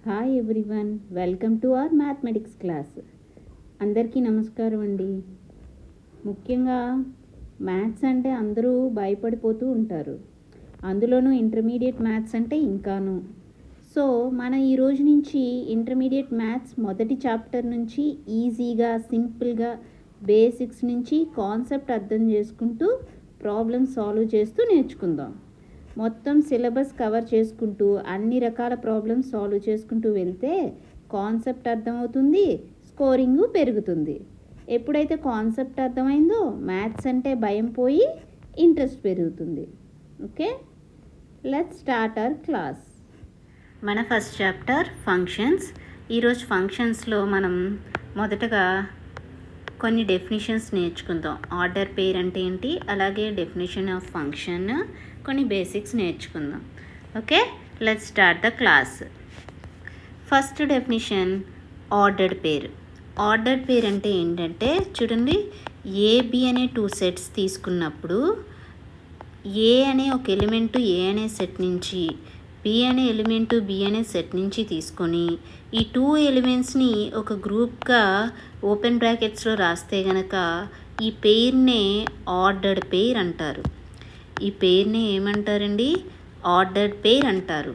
Hi everyone, welcome to our mathematics class. అందరికీ నమస్కారం అండి. ముఖ్యంగా మ్యాథ్స్ అంటే అందరూ భయపడిపోతూ ఉంటారు, అందులోనూ ఇంటర్మీడియట్ మ్యాథ్స్ అంటే ఇంకాను. సో మనం ఈరోజు నుంచి ఇంటర్మీడియట్ మ్యాథ్స్ మొదటి చాప్టర్ నుంచి ఈజీగా సింపుల్గా బేసిక్స్ నుంచి కాన్సెప్ట్ అర్థం చేసుకుంటూ ప్రాబ్లమ్స్ సాల్వ్ చేస్తూ నేర్చుకుందాం. మొత్తం సిలబస్ కవర్ చేసుకుంటూ అన్ని రకాల ప్రాబ్లమ్స్ సాల్వ్ చేసుకుంటూ వెళ్తే కాన్సెప్ట్ అర్థమవుతుంది, స్కోరింగు పెరుగుతుంది. ఎప్పుడైతే కాన్సెప్ట్ అర్థమైందో మ్యాథ్స్ అంటే భయం పోయి ఇంట్రెస్ట్ పెరుగుతుంది. Okay, let's start our class. మన ఫస్ట్ చాప్టర్ ఫంక్షన్స్. ఈరోజు ఫంక్షన్స్లో మనం మొదటగా కొన్ని డెఫినేషన్స్ నేర్చుకుందాం. ఆర్డర్ పేర్ అంటే ఏంటి, అలాగే డెఫినేషన్ ఆఫ్ ఫంక్షన్, కొన్ని బేసిక్స్ నేర్చుకుందాం. Okay, let's start the class. First definition ordered pair. Ordered pair అంటే ఏంటంటే చూడండి, ఏబి అనే టూ సెట్స్ తీసుకున్నప్పుడు ఏ అనే ఒక ఎలిమెంటు ఏ అనే సెట్ నుంచి, బి అనే ఎలిమెంటు బి అనే సెట్ నుంచి తీసుకొని ఈ టూ ఎలిమెంట్స్ని ఒక గ్రూప్గా ఓపెన్ బ్రాకెట్స్లో రాస్తే గనక ఈ పెయిర్నే ఆర్డర్డ్ పెయిర్ అంటారు. ఈ పెయిర్ని ఏమంటారండి, ఆర్డర్డ్ పెయిర్ అంటారు.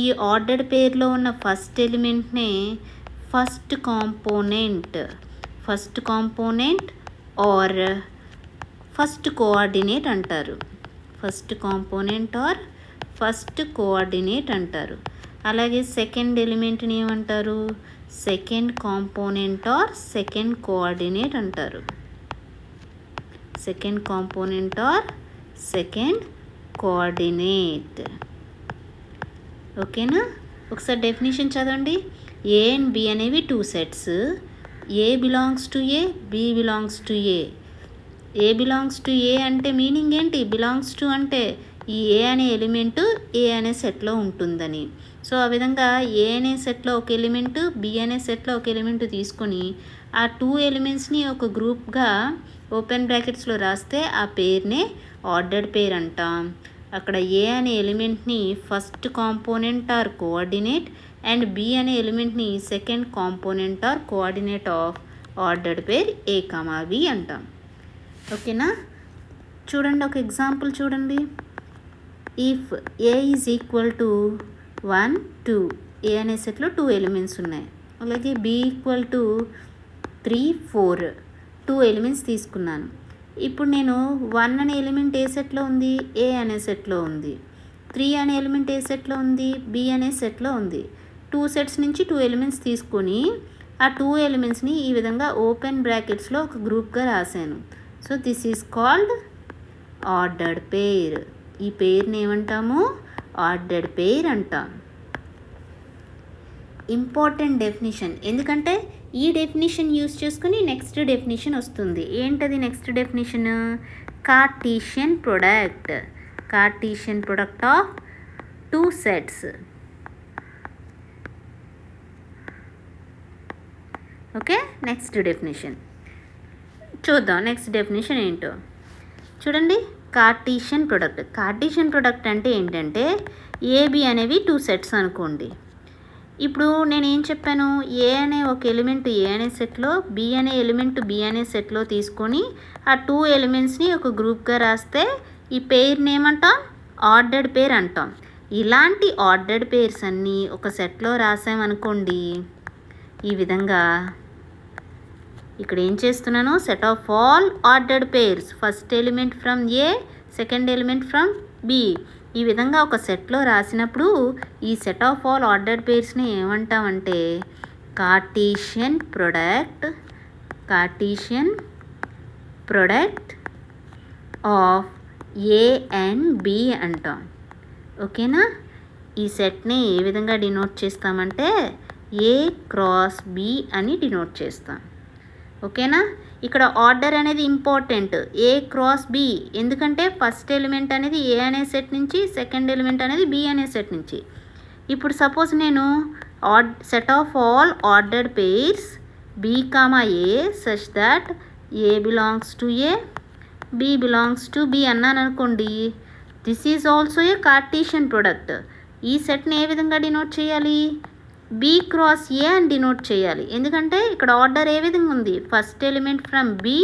ఈ ఆర్డర్డ్ పెయిర్లో ఉన్న ఫస్ట్ ఎలిమెంట్నే first component or first coordinate అంటారు. First component or first coordinate అంటారు. అలాగే సెకండ్ ఎలిమెంట్ని ఏమంటారు, second component or second coordinate అంటారు. Second component or second coordinate. ఓకేనా, ఒకసారి డెఫినేషన్ చదవండి. ఏ అండ్ బి అనేవి two sets. A belongs to A, B belongs to A. A belongs to A అంటే మీనింగ్ ఏంటి, బిలాంగ్స్ టు అంటే ఈ ఏ అనే ఎలిమెంటు ఏ అనే సెట్లో ఉంటుందని. సో ఆ విధంగా ఏ అనే సెట్లో ఒక ఎలిమెంటు, బి అనే సెట్లో ఒక ఎలిమెంటు తీసుకొని ఆ టూ ఎలిమెంట్స్ని ఒక గ్రూప్గా ఓపెన్ బ్రాకెట్స్లో రాస్తే ఆ పేరునే ఆర్డర్డ్ పేర్ అంటాం. అక్కడ ఏ అనే ఎలిమెంట్ని first component or coordinate and B అనే ఎలిమెంట్ని second component or coordinate of ordered pair A comma B అంటాం. ఓకేనా, చూడండి ఒక ఎగ్జాంపుల్ చూడండి. If A is equal to 1, 2, A అనే సెట్లో టూ ఎలిమెంట్స్ ఉన్నాయి. అలాగే B equal to 3, 4, two elements తీసుకున్నాను. ఇప్పుడు నేను 1 అనే ఎలిమెంట్ ఏ సెట్లో ఉంది, ఏ అనే సెట్లో ఉంది. 3 అనే ఎలిమెంట్ ఏ సెట్లో ఉంది, బి అనే సెట్లో ఉంది. టూ సెట్స్ నుంచి టూ ఎలిమెంట్స్ తీసుకొని ఆ టూ ఎలిమెంట్స్ని ఈ విధంగా ఓపెన్ బ్రాకెట్స్లో ఒక గ్రూప్గా రాశాను. So this is called ordered pair. ఈ పేర్ని ఏమంటాము, ఆర్డర్డ్ పేర్ అంటాం. ఇంపార్టెంట్ డెఫినేషన్, ఎందుకంటే ఈ డెఫినేషన్ యూస్ చేసుకుని నెక్స్ట్ డెఫినేషన్ వస్తుంది. ఏంటది next definition, Cartesian product. Cartesian product of two sets. Okay, next definition చూద్దాం. నెక్స్ట్ డెఫినేషన్ ఏంటో చూడండి. Cartesian product. కార్టీషియన్ ప్రొడక్ట్ అంటే ఏంటంటే ఏబి అనేవి టూ సెట్స్ అనుకోండి. ఇప్పుడు నేను ఏం చెప్పాను, ఏ అనే ఒక ఎలిమెంట్ ఏ అనే సెట్లో, బి అనే ఎలిమెంట్ బి అనే సెట్లో తీసుకొని ఆ టూ ఎలిమెంట్స్ని ఒక గ్రూప్గా రాస్తే ఈ పెయిర్ని ఏమంటాం, ఆర్డర్డ్ పేర్ అంటాం. ఇలాంటి ఆర్డర్డ్ పేర్స్ అన్నీ ఒక సెట్లో రాసామనుకోండి, ఈ విధంగా ఇక్కడ ఏం చేస్తున్నాను, set of all ordered pairs, first element from A, second element from B, ఈ విధంగా ఒక సెట్లో రాసినప్పుడు ఈ సెట్ ఆఫ్ ఆల్ ఆర్డర్డ్ పేర్స్ని ఏమంటామంటే Cartesian product of A and B అంటాం. ఓకేనా, ఈ సెట్ని ఏ విధంగా డినోట్ చేస్తామంటే ఏ క్రాస్ బి అని డినోట్ చేస్తాం. ఓకేనా, ఇక్కడ ఆర్డర్ అనేది ఇంపార్టెంట్, ఏ క్రాస్ బి, ఎందుకంటే ఫస్ట్ ఎలిమెంట్ అనేది ఏ అనే సెట్ నుంచి, సెకండ్ ఎలిమెంట్ అనేది బి అనే సెట్ నుంచి. ఇప్పుడు సపోజ్ నేను set of all ordered pairs b comma a such that A belongs to A, B belongs to B అన్నాను అనుకోండి, this is also a Cartesian product. ఈ సెట్ని ఏ విధంగా డినోట్ చేయాలి, బి క్రాస్ ఏ అని డినోట్ చేయాలి. ఎందుకంటే ఇక్కడ ఆర్డర్ ఏ విధంగా ఉంది, first element from B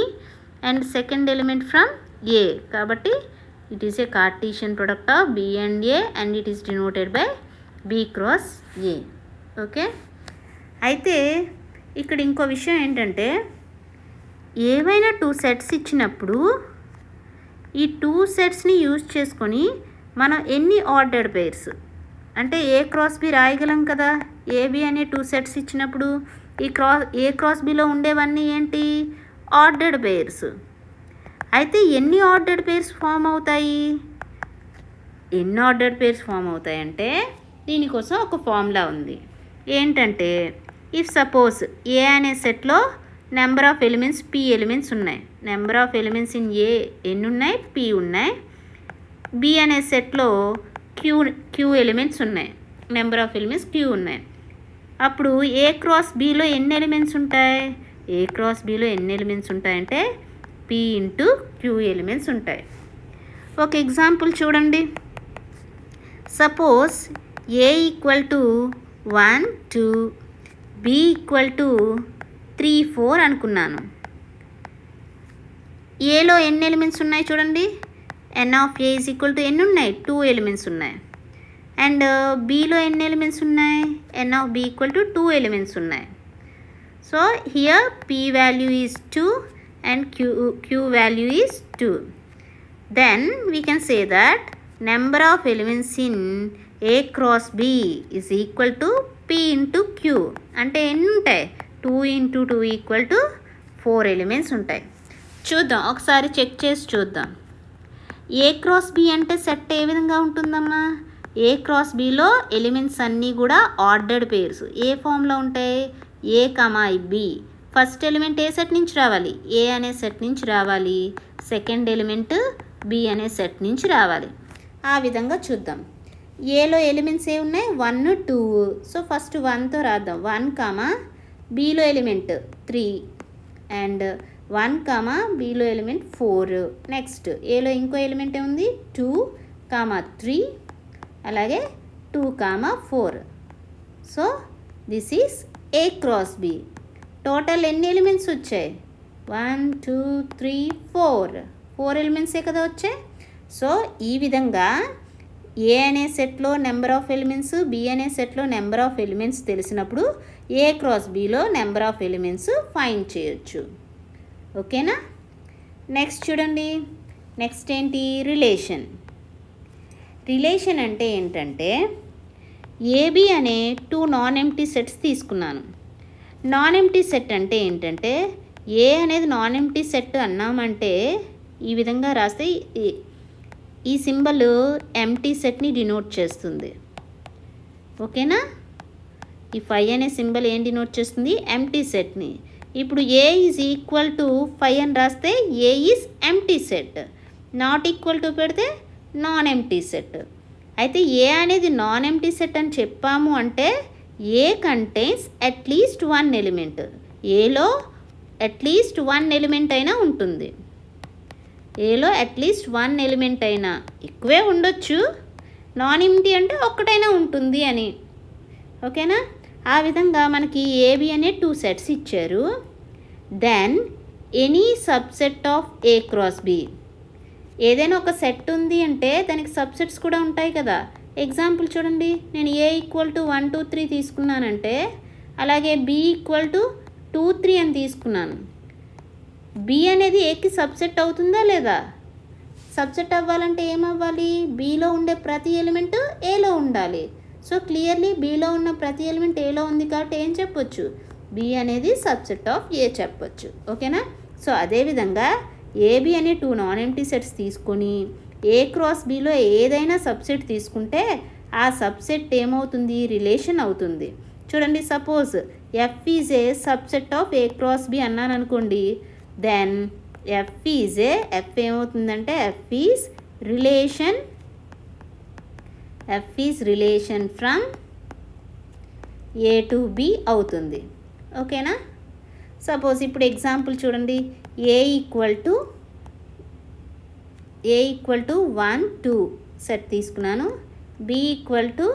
and second element from A. కాబట్టి it is a Cartesian product of B and A and it is denoted by B cross A. Okay, అయితే ఇక్కడ ఇంకో విషయం ఏంటంటే ఏవైనా 2 సెట్స్ ఇచ్చినప్పుడు ఈ 2 సెట్స్ని యూజ్ చేసుకొని మనం ఎన్ని ఆర్డర్డ్ పెయిర్స్ అంటే ఏ క్రాస్ బి రాయగలం కదా. ఏబి అనే 2 సెట్స్ ఇచ్చినప్పుడు ఈ ఏ క్రాస్ బిలో ఉండేవన్నీ ఏంటి, ఆర్డర్డ్ పెయిర్స్. అయితే ఎన్ని ఆర్డర్డ్ పెయిర్స్ ఫామ్ అవుతాయి, ఎన్ని ఆర్డర్డ్ పెయిర్స్ ఫామ్ అవుతాయంటే దీనికోసం ఒక ఫార్ములా ఉంది. ఏంటంటే ఇఫ్ సపోజ్ ఏ అనే సెట్లో number of elements P elements ఉన్నాయి, number of elements in A ఎన్ని ఉన్నాయి, పి ఉన్నాయి. బి అనే సెట్లో క్యూ ఎలిమెంట్స్ ఉన్నాయి, నెంబర్ ఆఫ్ ఎలిమెంట్స్ క్యూ ఉన్నాయి. అప్పుడు ఏ క్రాస్ బిలో ఎన్ని ఎలిమెంట్స్ ఉంటాయి, ఏ క్రాస్ బిలో ఎన్ని ఎలిమెంట్స్ ఉంటాయంటే పి ఇంటూ క్యూ ఎలిమెంట్స్ ఉంటాయి. ఒక ఎగ్జాంపుల్ చూడండి. Suppose A equal to 1 2, B equal to 3 4 అనుకున్నాను. ఏలో ఎన్ని ఎలిమెంట్స్ ఉన్నాయి చూడండి, N of A is equal to ఎన్ని ఉన్నాయి, 2 ఎలిమెంట్స్ ఉన్నాయి. అండ్ బిలో ఎన్ని ఎలిమెంట్స్ ఉన్నాయి, N of B equal to 2 elements ఉన్నాయి. So here P value is 2 and Q value is 2. Then we can say that number of elements in A cross B is equal to P into Q. అంటే ఎన్ని ఉంటాయి, 2 into 2 equal to 4 elements ఉంటాయి. చూద్దాం, ఒకసారి check చేసి చూద్దాం. ఏ cross B అంటే set ఏ విధంగా ఉంటుందమ్మా, ఏ క్రాస్ బిలో ఎలిమెంట్స్ అన్నీ కూడా ఆర్డర్డ్ పెయిర్స్ ఏ ఫామ్లో ఉంటాయి, ఏ కమా బి. ఫస్ట్ ఎలిమెంట్ ఏ సెట్ నుంచి రావాలి, ఏ అనే సెట్ నుంచి రావాలి. సెకండ్ ఎలిమెంట్ బి అనే సెట్ నుంచి రావాలి. ఆ విధంగా చూద్దాం. ఏలో ఎలిమెంట్స్ ఏ ఉన్నాయి, 1 2. సో ఫస్ట్ 1తో రాద్దాం. 1 కామా బిలో ఎలిమెంట్ 3 అండ్ 1 కామా బిలో ఎలిమెంట్ 4. నెక్స్ట్ ఏలో ఇంకో ఎలిమెంట్ ఏముంది, 2 కామా 3 అలాగే 2 comma 4. So this is A cross B. Total ఎన్ని ఎలిమెంట్స్ వచ్చాయి, 1 2 3 4 ఎలిమెంట్సే కదా వచ్చాయి. సో ఈ విధంగా ఏ అనే సెట్లో నెంబర్ ఆఫ్ ఎలిమెంట్స్, బి అనే సెట్లో నెంబర్ ఆఫ్ ఎలిమెంట్స్ తెలిసినప్పుడు ఏ క్రాస్ బిలో నెంబర్ ఆఫ్ ఎలిమెంట్స్ ఫైండ్ చేయొచ్చు. ఓకేనా. నెక్స్ట్ చూడండి, నెక్స్ట్ ఏంటి, రిలేషన్. రిలేషన్ అంటే ఏంటంటే ఏబి అనే 2 నాన్ ఎంప్టీ సెట్స్ తీసుకున్నాను. నాన్ ఎంప్టీ సెట్ అంటే ఏంటంటే ఏ అనేది నాన్ ఎంప్టీ సెట్ అన్నామంటే ఈ విధంగా రాస్తే ఈ సింబల్ ఎంప్టీ సెట్ని డినోట్ చేస్తుంది. ఓకేనా. ఈ 5 అనే సింబల్ ఏం డినోట్ చేస్తుంది, ఎంప్టీ సెట్ని. ఇప్పుడు ఏ ఈజ్ ఈక్వల్ టు 5 అని రాస్తే A is empty set, not equal to పెడితే నాన్ ఎంప్టీ సెట్. అయితే ఏ అనేది నాన్ ఎంప్టీ సెట్ అని చెప్పాము అంటే ఏ కంటైన్స్ అట్లీస్ట్ 1 ఎలిమెంట్, ఏలో అట్లీస్ట్ 1 ఎలిమెంట్ అయినా ఉంటుంది. ఏలో అట్లీస్ట్ 1 ఎలిమెంట్ అయినా, ఎక్కువే ఉండొచ్చు. నాన్ ఎంప్టీ అంటే ఒక్కటైనా ఉంటుంది అని. ఓకేనా. ఆ విధంగా మనకి ఏబి అనే 2 సెట్స్ ఇచ్చారు. Then any subset of A cross B. ఏదైనా ఒక సెట్ ఉంది అంటే దానికి సబ్సెట్స్ కూడా ఉంటాయి కదా. ఎగ్జాంపుల్ చూడండి, నేను ఏ ఈక్వల్ టు 1 2 3 తీసుకున్నానంటే అలాగే బి ఈక్వల్ టు 2 3 అని తీసుకున్నాను. బి అనేది ఏకి సబ్సెట్ అవుతుందా లేదా, సబ్సెట్ అవ్వాలంటే ఏమవ్వాలి, బిలో ఉండే ప్రతి ఎలిమెంట్ ఏలో ఉండాలి. సో క్లియర్లీ బిలో ఉన్న ప్రతి ఎలిమెంట్ ఏలో ఉంది కాబట్టి ఏం చెప్పొచ్చు, బి అనేది సబ్సెట్ ఆఫ్ ఏ చెప్పొచ్చు. ఓకేనా. సో అదేవిధంగా ఏబి అనే 2 నాన్ ఎంప్టీ సెట్స్ తీసుకొని ఏ క్రాస్ బిలో ఏదైనా సబ్సెట్ తీసుకుంటే ఆ సబ్సెట్ ఏమవుతుంది, రిలేషన్ అవుతుంది. చూడండి, suppose F is a subset of A cross B అన్నాను అనుకోండి. దెన్ ఎఫ్ ఏమవుతుందంటే F is relation from A to B అవుతుంది. ఓకేనా. సపోజ్ ఇప్పుడు ఎగ్జాంపుల్ చూడండి, ఏ ఈక్వల్ టు 1 2 సెట్ తీసుకున్నాను. బి ఈక్వల్ టు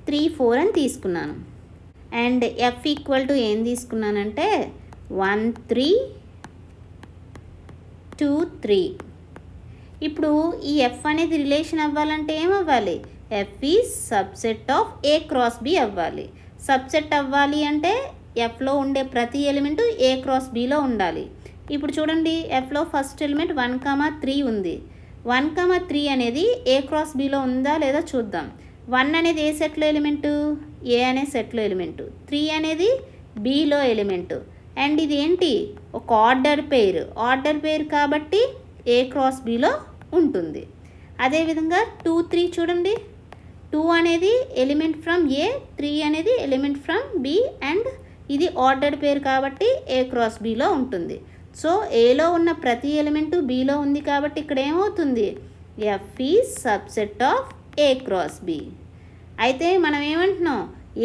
3 4 అని తీసుకున్నాను. అండ్ ఎఫ్ ఈక్వల్ టు ఏం తీసుకున్నానంటే 1 3 2 3. ఇప్పుడు ఈ ఎఫ్ అనేది రిలేషన్ అవ్వాలంటే ఏమవ్వాలి? F is subset of A cross B అవ్వాలి. సబ్సెట్ అవ్వాలి అంటే ఎఫ్లో ఉండే ప్రతి ఎలిమెంటు ఏ క్రాస్ బిలో ఉండాలి. ఇప్పుడు చూడండి, ఎఫ్లో ఫస్ట్ ఎలిమెంట్ 1 3 ఉంది. 1 3 అనేది ఏ క్రాస్ బిలో ఉందా లేదా చూద్దాం. 1 అనేది ఏ సెట్లో ఎలిమెంటు? ఏ అనే సెట్లో ఎలిమెంటు. 3 అనేది బిలో ఎలిమెంటు. అండ్ ఇది ఏంటి? ఒక ఆర్డర్ పెయిర్ కాబట్టి ఏ క్రాస్ బిలో ఉంటుంది. అదేవిధంగా 2 3 చూడండి, 2 అనేది ఎలిమెంట్ ఫ్రమ్ ఏ, 3 అనేది ఎలిమెంట్ ఫ్రమ్ బి, అండ్ ఇది ఆర్డర్డ్ పేర్ కాబట్టి ఏ క్రాస్ బిలో ఉంటుంది. సో ఏలో ఉన్న ప్రతి ఎలిమెంటు బిలో ఉంది కాబట్టి ఇక్కడ ఏమవుతుంది? F is subset of A cross B. అయితే మనం ఏమంటున్నాం?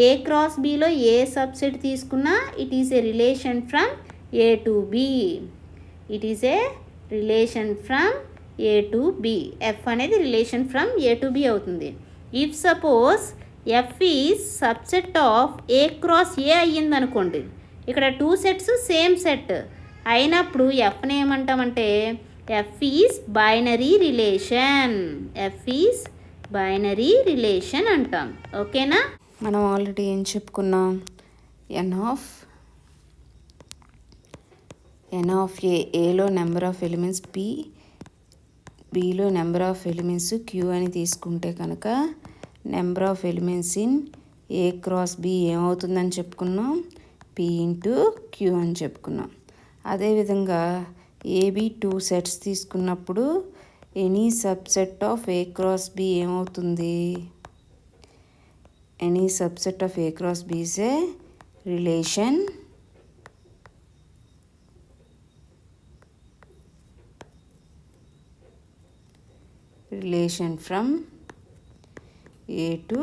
ఏ క్రాస్ బిలో ఏ సబ్సెట్ తీసుకున్నా it is a relation from A to B. It is a relation from A to B. F అనేది relation from A to B అవుతుంది. If suppose F is subset of A cross A అయ్యిందనుకోండి, ఇక్కడ 2 sets same set అయినప్పుడు ఎఫ్ని ఏమంటామంటే F is binary relation. F is binary relation అంటాం. ఓకేనా? మనం ఆల్రెడీ ఏం చెప్పుకున్నాం? ఎన్ ఆఫ్ ఏలో నెంబర్ ఆఫ్ ఎలిమెంట్స్ పి, బిలో నెంబర్ ఆఫ్ ఎలిమెంట్స్ క్యూ అని తీసుకుంటే కనుక number of elements in A cross B ఏమవుతుందని చెప్పుకున్నాం? పి ఇంటూ క్యూ అని చెప్పుకున్నాం. అదేవిధంగా ఏబి 2 సెట్స్ తీసుకున్నప్పుడు any subset of A cross B ఏమవుతుంది? Any subset of A cross B is a relation from A to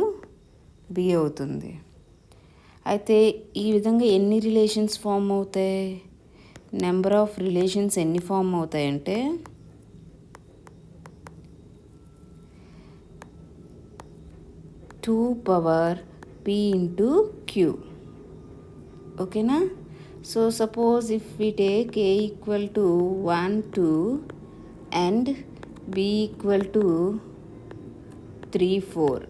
B అవుతుంది. అయితే ఈ విధంగా ఎన్ని రిలేషన్స్ ఫామ్ అవుతాయి? నెంబర్ ఆఫ్ రిలేషన్స్ ఎన్ని ఫామ్ అవుతాయంటే 2 పవర్ p ఇంటూ క్యూ. ఓకేనా? So suppose if we take a equal to 1 2 and b equal to 3 4.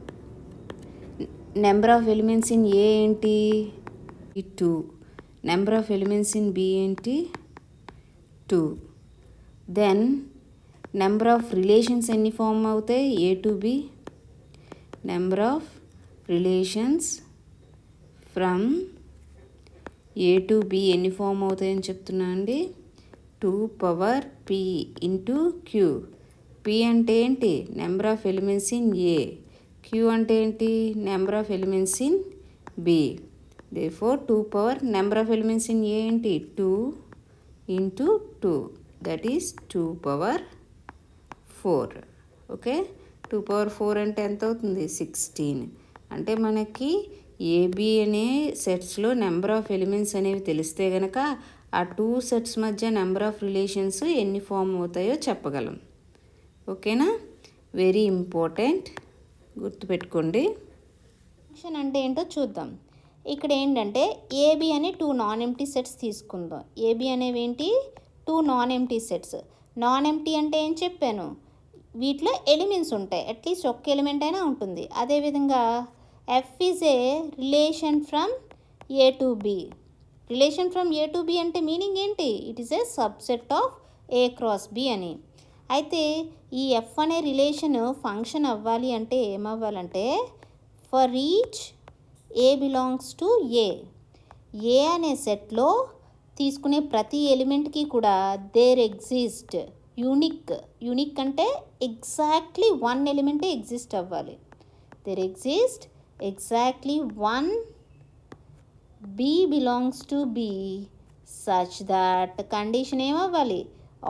Number of elements in A ఏంటి? 2. Number of elements in B ఏంటి? 2. Then number of relations ఎన్ని form అవుతాయి? ఏ to B. Number of relations from A to B ఎన్ని form అవుతాయని చెప్తున్నా అండి? 2 power p into q. p అంటే ఏంటి? Number of elements in A. Q అంటే ఏంటి? Number of elements in B. Therefore 2 power number of elements in A ఏంటి? 2 into 2, that is 2 power 4. Okay, 2 power 4 అంటే ఎంత అవుతుంది? 16. అంటే మనకి ఏబి అనే సెట్స్లో నెంబర్ ఆఫ్ ఎలిమెంట్స్ అనేవి తెలిస్తే కనుక ఆ 2 సెట్స్ మధ్య నెంబర్ ఆఫ్ రిలేషన్స్ ఎన్ని ఫామ్ అవుతాయో చెప్పగలం. ఓకేనా? వెరీ ఇంపార్టెంట్, గుర్తుపెట్టుకోండి. ఫంక్షన్ అంటే ఏంటో చూద్దాం. ఇక్కడ ఏంటంటే ఏబి అనే 2 నాన్ ఎంప్టీ సెట్స్ తీసుకుందాం. ఏబి అనేవి ఏంటి? 2 non empty sets. Non empty అంటే ఏం చెప్పాను? వీటిలో ఎలిమెంట్స్ ఉంటాయి, అట్లీస్ట్ ఒక్క ఎలిమెంట్ అయినా ఉంటుంది. అదేవిధంగా F is a relation from A to B. Relation from A to B అంటే మీనింగ్ ఏంటి? It is a subset of A cross B అని. అయితే ఈ ఎఫ్ అనే రిలేషన్ ఫంక్షన్ అవ్వాలి అంటే ఏమవ్వాలంటే for each A belongs to A. A అనే సెట్లో తీసుకునే ప్రతి ఎలిమెంట్కి కూడా దేర్ ఎగ్జిస్ట్ యూనిక్ అంటే ఎగ్జాక్ట్లీ 1 ఎలిమెంటే ఎగ్జిస్ట్ అవ్వాలి. There exist exactly 1 B belongs to B such that condition ఏమవ్వాలి?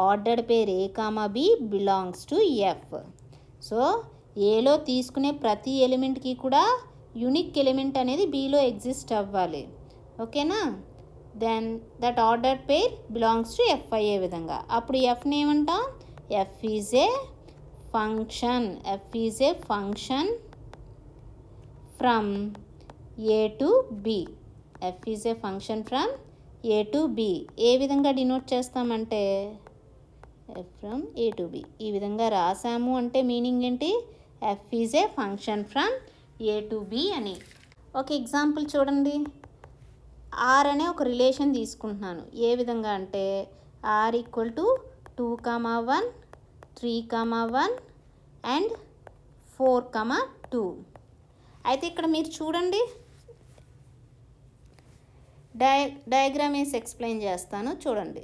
Ordered pair A comma B belongs to F. So ఏలో తీసుకునే ప్రతి ఎలిమెంట్కి కూడా యూనిక్ ఎలిమెంట్ అనేది బిలో ఎగ్జిస్ట్ అవ్వాలి. ఓకేనా? Then that ordered pair belongs to F అయ్యే విధంగా. అప్పుడు ఎఫ్ని ఏమంటాం? F is a function. F is a function from A to B. F is a function from A to B. ఏ విధంగా డినోట్ చేస్తామంటే F from A to B. ఈ విధంగా రాసాము అంటే మీనింగ్ ఏంటి? F is a function from A to B అని. ఒక ఎగ్జాంపుల్ చూడండి. ఆర్ అనే ఒక రిలేషన్ తీసుకుంటున్నాను. ఏ విధంగా అంటే ఆర్ ఈక్వల్ టు 2, 1, 3, 1 అండ్ 4, 2. అయితే ఇక్కడ మీరు చూడండి, డయాగ్రామ్ వేసి ఎక్స్ప్లెయిన్ చేస్తాను చూడండి.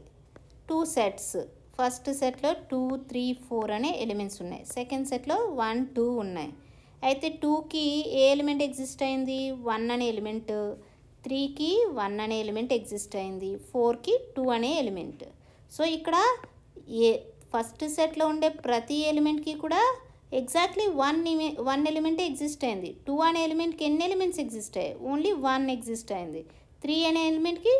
2 సెట్స్. ఫస్ట్ సెట్లో 2, 3, 4 అనే ఎలిమెంట్స్ ఉన్నాయి. సెకండ్ సెట్లో 1, 2 ఉన్నాయి. అయితే 2కి ఏ ఎలిమెంట్ ఎగ్జిస్ట్ అయింది? 1 అనే ఎలిమెంట్. 3కి 1 అనే ఎలిమెంట్ ఎగ్జిస్ట్ అయింది. 4కి 2 అనే ఎలిమెంట్. సో ఇక్కడ ఫస్ట్ సెట్లో ఉండే ప్రతి ఎలిమెంట్కి కూడా ఎగ్జాక్ట్లీ 1 ఎలిమెంటే ఎగ్జిస్ట్ అయింది. 2 అనే ఎలిమెంట్కి ఎన్ని ఎలిమెంట్స్ ఎగ్జిస్ట్ అయ్యాయి? ఓన్లీ 1 ఎగ్జిస్ట్ అయింది. 3 అనే ఎలిమెంట్కి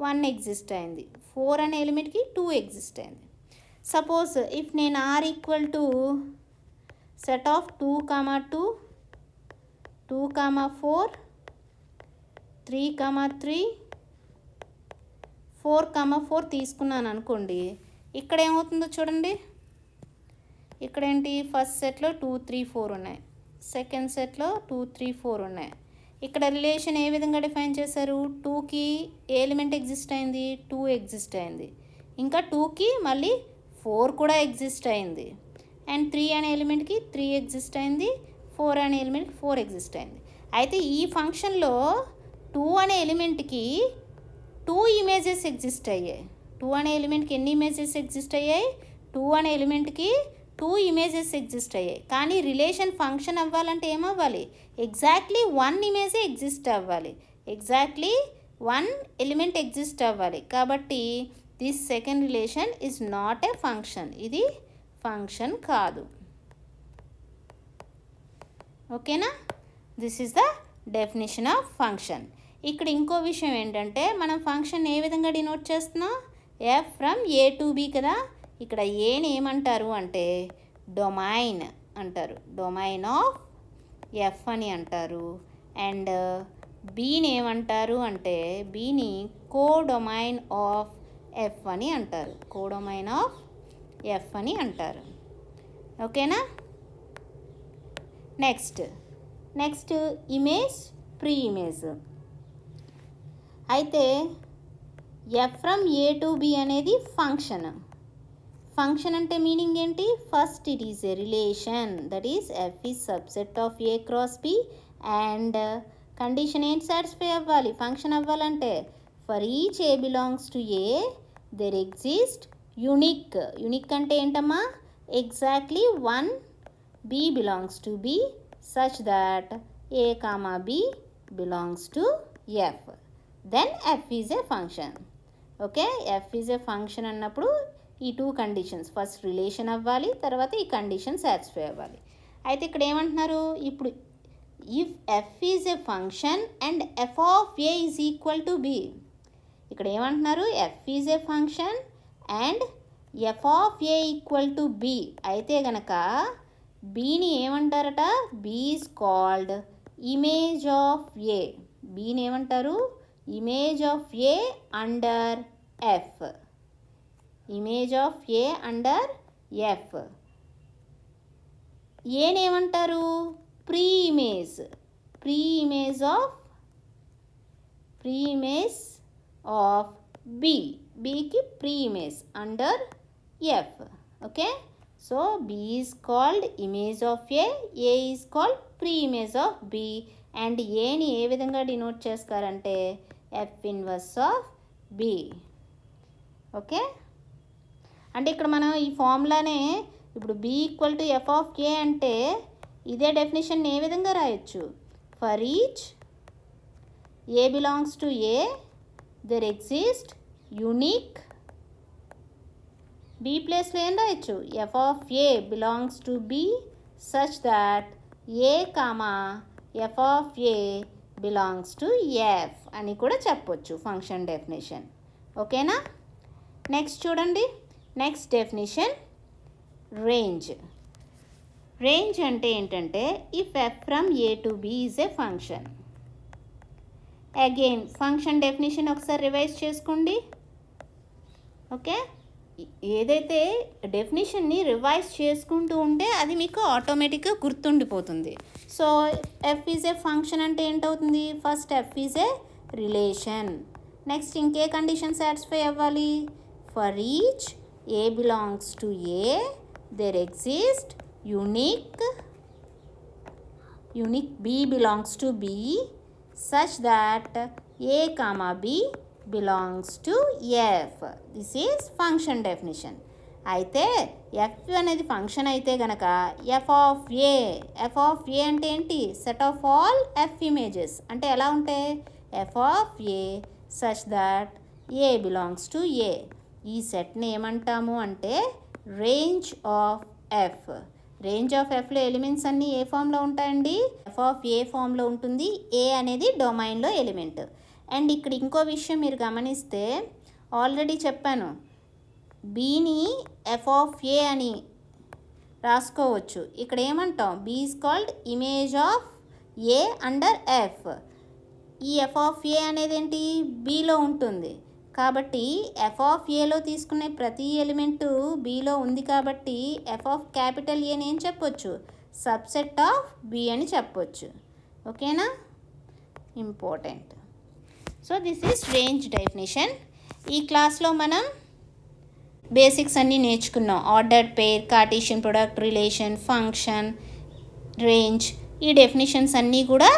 1 ఎగ్జిస్ట్ అయింది. 4 అనే ఎలిమెంట్కి 2 ఎగ్జిస్ట్ అయింది. సపోజ్ ఇఫ్ నేను R equal to set of 2, 2, 2, 4, 3, 3, 4, 4 తీసుకున్నాను అనుకోండి. ఇక్కడ ఏమవుతుందో చూడండి. ఇక్కడ ఏంటి? ఫస్ట్ సెట్లో 2, 3, 4 ఉన్నాయి. సెకండ్ సెట్లో 2, 3, 4 ఉన్నాయి. ఇక్కడ రిలేషన్ ఏ విధంగా డిఫైన్ చేశారు? 2కి ఏ ఎలిమెంట్ ఎగ్జిస్ట్ అయింది? 2 ఎగ్జిస్ట్ అయింది. ఇంకా 2కి మళ్ళీ 4 కూడా ఎగ్జిస్ట్ అయింది. అండ్ 3 అనే ఎలిమెంట్కి 3 ఎగ్జిస్ట్ అయింది. 4 అనే ఎలిమెంట్కి 4 ఎగ్జిస్ట్ అయింది. అయితే ఈ ఫంక్షన్లో 2 అనే ఎలిమెంట్కి 2 ఇమేజెస్ ఎగ్జిస్ట్ అయ్యాయి. 2 అనే ఎలిమెంట్కి ఎన్ని ఇమేజెస్ ఎగ్జిస్ట్ అయ్యాయి? 2 అనే ఎలిమెంట్కి 2 ఇమేజెస్ ఎగ్జిస్ట్ అయ్యాయి. కానీ రిలేషన్ ఫంక్షన్ అవ్వాలంటే ఏమవ్వాలి? ఎగ్జాక్ట్లీ 1 ఇమేజే ఎగ్జిస్ట్ అవ్వాలి. ఎగ్జాక్ట్లీ 1 ఎలిమెంట్ ఎగ్జిస్ట్ అవ్వాలి. కాబట్టి this second relation is not a function. ఇది ఫంక్షన్ కాదు. ఓకేనా? This is the definition of function. ఇక్కడ ఇంకో విషయం ఏంటంటే మనం ఫంక్షన్ ఏ విధంగా డినోట్ చేస్తున్నాం? F from A to B కదా. ఇక్కడ ఏని ఏమంటారు అంటే డొమైన్ అంటారు. డొమైన్ ఆఫ్ ఎఫ్ అని అంటారు. అండ్ బీని ఏమంటారు అంటే బీని కోడొమైన్ ఆఫ్ ఎఫ్ అని అంటారు. కోడొమైన్ ఆఫ్ ఎఫ్ అని అంటారు. ఓకేనా? Next image, pre image. అయితే F from A to B అనేది ఫంక్షన్. ఫంక్షన్ అంటే మీనింగ్ ఏంటి? First it is a relation, that is F is subset of A cross B. And condition ఏంటి satisfy అవ్వాలి function అవ్వాలంటే? For each A belongs to A there exist unique. Unique అంటే ఏంటమ్మా? Exactly 1 B belongs to B such that A comma B belongs to F. Then F is a function. Okay, F is a function అన్నప్పుడు ఈ 2 conditions, first relation అవ్వాలి, తర్వాత ఈ condition satisfy అవ్వాలి. అయితే ఇక్కడ ఏమంటున్నారు? ఇప్పుడు if F is a function and F of A is equal to B. ఇక్కడ ఏమంటున్నారు? F is a function and F of A equal to B అయితే గనక బీని ఏమంటారట? B is called image of A. బీని ఏమంటారు? Image of A under F. Image of A under F. ఏనేమంటారు? Pre image. Pre image of B. బికి pre image under F. Okay, so B is called image of A, A is called pre image of B. And ఏని ఏ విధంగా denote చేస్తారంటే F inverse of B. Okay, అంటే ఇక్కడ మనం ఈ ఫార్ములానే ఇప్పుడు B equal to F of A అంటే ఇదే డెఫినేషన్ ఏ విధంగా రాయొచ్చు? For each A belongs to A there exist unique. B ప్లేస్లో ఏం రాయొచ్చు? F of A belongs to B such that A comma F of A belongs to F అని కూడా చెప్పొచ్చు ఫంక్షన్ డెఫినేషన్. ఓకేనా? నెక్స్ట్ చూడండి. Next definition range. రేంజ్ అంటే ఏంటంటే if F from A to B is a function. Again function definition ఒకసారి revise చేసుకోండి. Okay, ఏదైతే డెఫినేషన్ని రివైజ్ చేసుకుంటూ ఉంటే అది మీకు ఆటోమేటిక్గా గుర్తుండిపోతుంది. So F is a function అంటే ఏంటవుతుంది? First F is a relation. Next ఇంకే కండిషన్ సాటిస్ఫై అవ్వాలి? For each A belongs to A there exist unique B belongs to B such that a comma b belongs to f. This is function definition. అయితే F అనేది function అయితే గనక F of A అంటే ఏంటి? Set of all F images అంటే ఎలా ఉంటాయి? F of A such that A belongs to A. ఈ సెట్ని ఏమంటాము అంటే range of F. Range of ఎఫ్లో ఎలిమెంట్స్ అన్నీ ఏ ఫామ్లో ఉంటాయండి? ఎఫ్ ఆఫ్ ఏ ఫామ్లో ఉంటుంది. ఏ అనేది డొమైన్లో ఎలిమెంట్. అండ్ ఇక్కడ ఇంకో విషయం మీరు గమనిస్తే ఆల్రెడీ చెప్పాను, బీని ఎఫ్ ఆఫ్ ఏ అని రాసుకోవచ్చు. ఇక్కడ ఏమంటాం? B is called image of A under F. ఈ ఎఫ్ ఆఫ్ ఏ అనేది ఏంటి? బీలో ఉంటుంది. కాబట్టి ఎఫ్ ఆఫ్ ఏలో తీసుకునే ప్రతి ఎలిమెంటు బీలో ఉంది కాబట్టి ఎఫ్ ఆఫ్ క్యాపిటల్ ఏని ఏం చెప్పొచ్చు? సబ్సెట్ ఆఫ్ బి అని చెప్పొచ్చు. ఓకేనా? Important. So this is range definition. ఈ క్లాస్లో మనం బేసిక్స్ అన్నీ నేర్చుకున్నాం. Ordered pair, Cartesian product, relation, function, range. ఈ డెఫినేషన్స్ అన్నీ కూడా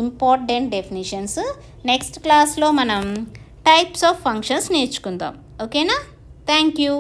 ఇంపార్టెంట్ డెఫినేషన్స్. నెక్స్ట్ క్లాస్లో మనం టైప్స్ ఆఫ్ ఫంక్షన్స్ నేర్చుకుందాం. ఓకేనా? Thank you.